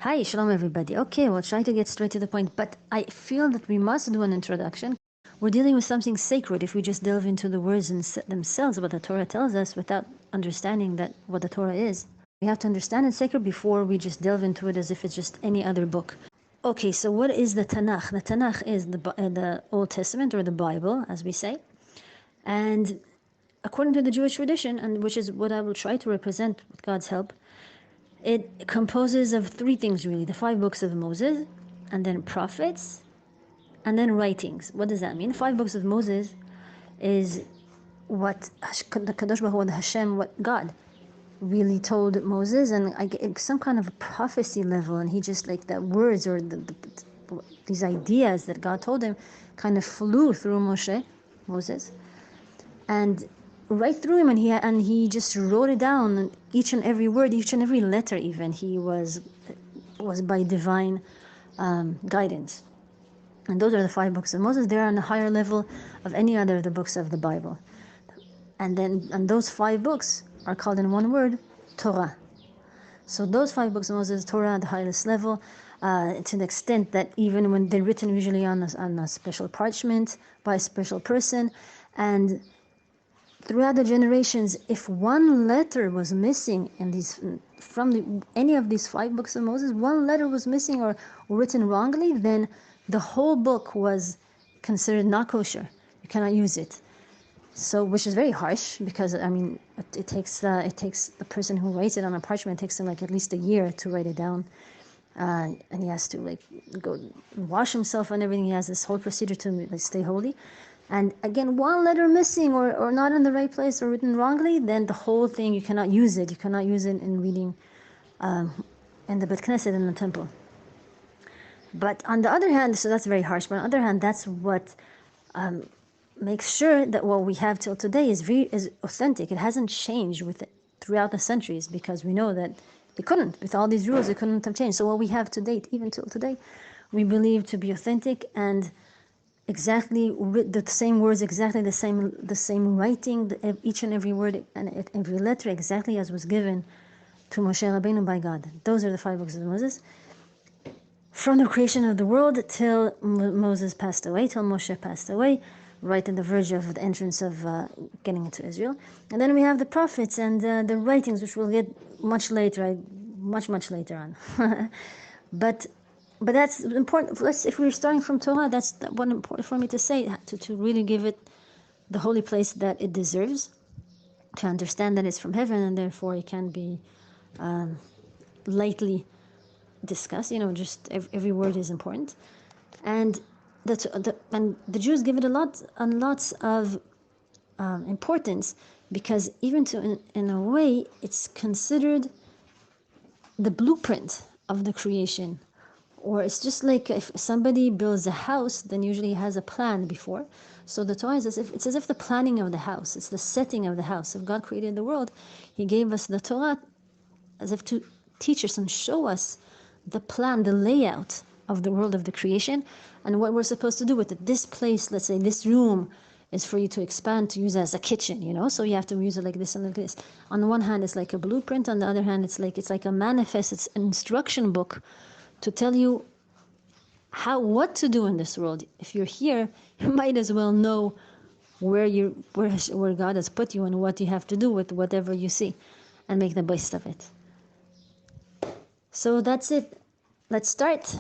Hi, shalom everybody. Okay, we'll try to get straight to the point, but I feel that we must do an introduction. We're dealing with something sacred if we just delve into the words and themselves, what the Torah tells us, without understanding that what the Torah is. We have to understand it's sacred before we just delve into it as if it's just any other book. Okay, so what is the Tanakh? The Tanakh is the Old Testament, or the Bible, as we say. And according to the Jewish tradition, and which is what I will try to represent with God's help, it composes of three things really: the 5 books of Moses, and then prophets, and then writings. What does that mean? 5 books of Moses is what the Kadosh Baruch Hu, the Hashem, what God really told Moses, and some kind of a prophecy level, and he just like the words or these ideas that God told him kind of flew through Moses, and right through him, and he just wrote it down, each and every word, each and every letter. Even he was by divine guidance. And those are the 5 books of Moses. They're on a higher level of any other of the books of the Bible. And those 5 books are called in one word, Torah. So those 5 books of Moses, Torah at the highest level, to the extent that even when they're written usually on a special parchment by a special person, and throughout the generations, if one letter was missing in these any of these 5 books of Moses, one letter was missing or written wrongly, then the whole book was considered not kosher. You cannot use it. So, which is very harsh, because I mean, it takes the person who writes it on a parchment, it takes him like at least a year to write it down, and he has to like go wash himself and everything. He has this whole procedure to like stay holy. And again, one letter missing or not in the right place or written wrongly, then the whole thing, you cannot use it. You cannot use it in reading in the Bet Knesset, in the temple. But on the other hand, so that's very harsh, but on the other hand, that's what makes sure that what we have till today is authentic. It hasn't changed throughout the centuries, because we know that it couldn't. With all these rules, it couldn't have changed. So what we have to date, even till today, we believe to be authentic, and exactly the same words, exactly the same writing, each and every word and every letter exactly as was given to Moshe Rabbeinu by God. Those are the 5 books of Moses, from the creation of the world till Moses passed away, till Moshe passed away, right at the verge of the entrance of getting into Israel. And then we have the prophets and the writings, which we'll get much later, much later on. But that's important. If we're starting from Torah, that's one important for me to say, to really give it the holy place that it deserves, to understand that it's from heaven, and therefore it can be lightly discussed. Just every word is important, and the Jews give it a lot of importance, because even in a way, it's considered the blueprint of the creation. Or it's just like if somebody builds a house, then usually he has a plan before. So the Torah is it's as if the planning of the house, it's the setting of the house. If God created the world, he gave us the Torah as if to teach us and show us the plan, the layout of the world of the creation, and what we're supposed to do with it. This place, let's say this room, is for you to expand, to use as a kitchen, so you have to use it like this and like this. On the one hand, it's like a blueprint. On the other hand, it's like a manifest. It's an instruction book to tell you what to do in this world. If you're here, you might as well know where God has put you and what you have to do with whatever you see, and make the best of it. So that's it. Let's start.